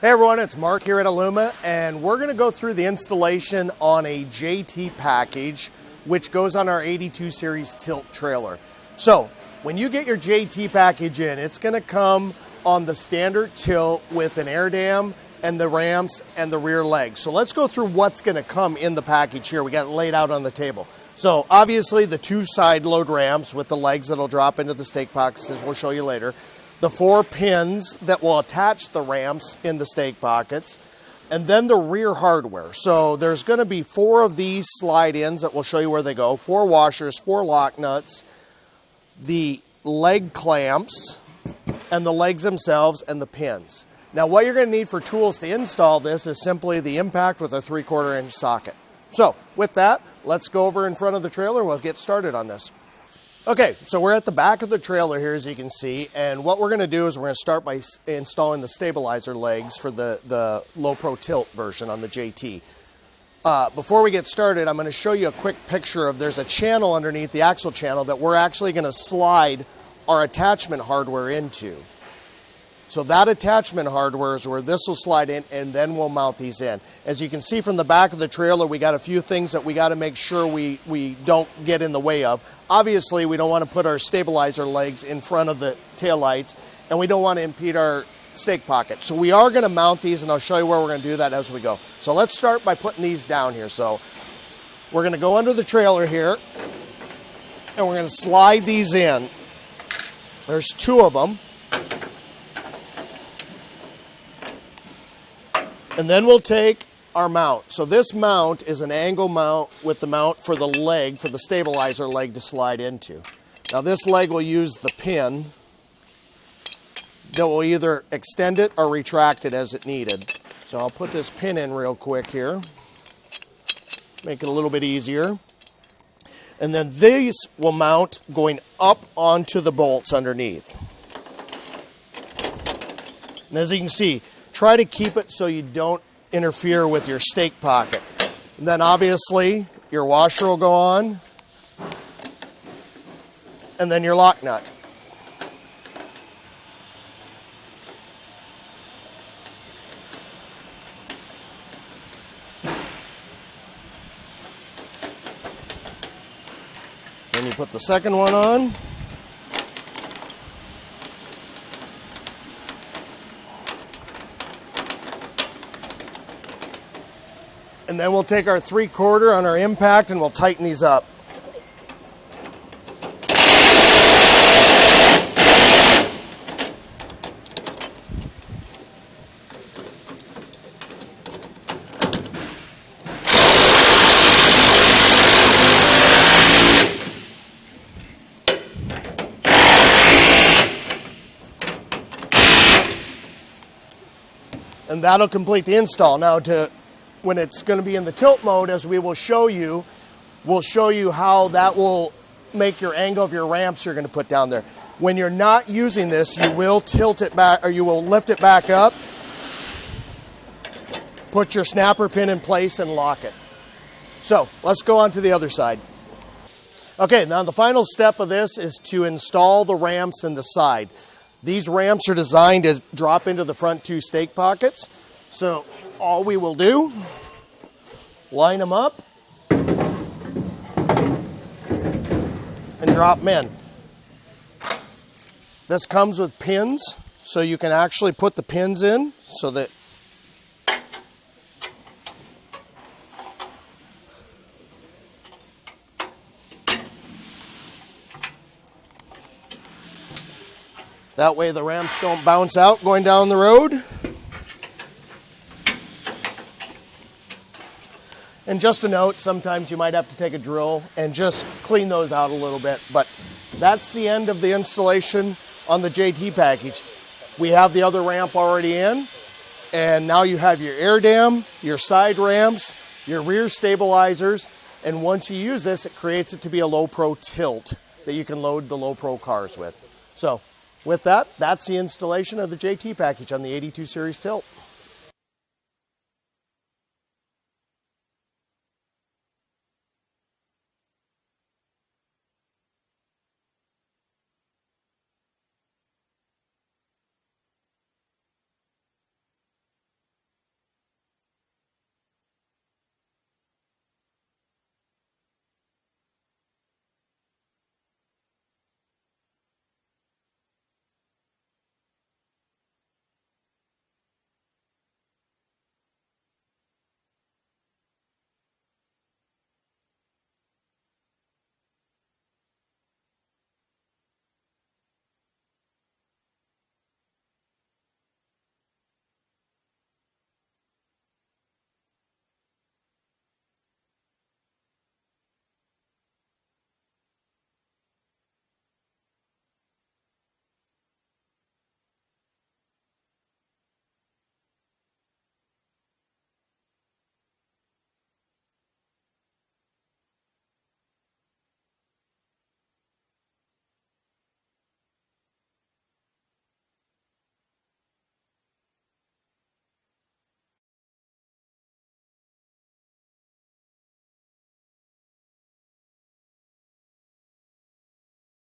Hey everyone, it's Mark here at Aluma, and we're going to go through the installation on a JT package, which goes on our 82 series tilt trailer. So, when you get your JT package in, it's going to come on the standard tilt with an air dam and the ramps and the rear legs. So let's go through what's going to come in the package here. We got it laid out on the table. So obviously the two side load ramps with the legs that'll drop into the stake pockets, as we'll show you later. The 4 pins that will attach the ramps in the stake pockets, and then the rear hardware. So there's going to be 4 of these slide-ins that will show you where they go, 4 washers, 4 lock nuts, the leg clamps, and the legs themselves, and the pins. Now what you're going to need for tools to install this is simply the impact with a 3/4 inch socket. So with that, let's go over in front of the trailer and we'll get started on this. Okay, so we're at the back of the trailer here, as you can see, and what we're going to do is we're going to start by installing the stabilizer legs for the Low Pro Tilt version on the JT. Before we get started, I'm going to show you a quick picture of, there's a channel underneath the axle channel that we're actually going to slide our attachment hardware into. So that attachment hardware is where this will slide in, and then we'll mount these in. As you can see from the back of the trailer, we got a few things that we got to make sure we don't get in the way of. Obviously, we don't want to put our stabilizer legs in front of the taillights, and we don't want to impede our stake pocket. So we are going to mount these, and I'll show you where we're going to do that as we go. So let's start by putting these down here. So we're going to go under the trailer here, and we're going to slide these in. There's 2 of them. And then we'll take our mount. So this mount is an angle mount with the mount for the leg, for the stabilizer leg to slide into. Now this leg will use the pin that will either extend it or retract it as it needed. So I'll put this pin in real quick here. Make it a little bit easier. And then these will mount going up onto the bolts underneath. And as you can see, try to keep it so you don't interfere with your stake pocket. And then obviously your washer will go on, and then your lock nut. Then you put the second one on. And then we'll take our 3/4 on our impact and we'll tighten these up. And that'll complete the install. Now when it's going to be in the tilt mode, as we will show you, we'll show you how that will make your angle of your ramps you're going to put down there. When you're not using this, you will tilt it back, or you will lift it back up, put your snapper pin in place and lock it. So let's go on to the other side. Okay, now the final step of this is to install the ramps in the side. These ramps are designed to drop into the front 2 stake pockets. So all we will do, line them up and drop them in. This comes with pins, so you can actually put the pins in so that that way the ramps don't bounce out going down the road. And just a note, sometimes you might have to take a drill and just clean those out a little bit. But that's the end of the installation on the JT package. We have the other ramp already in. And now you have your air dam, your side ramps, your rear stabilizers. And once you use this, it creates it to be a Low Pro Tilt that you can load the Low Pro cars with. So with that, that's the installation of the JT package on the 82 series tilt.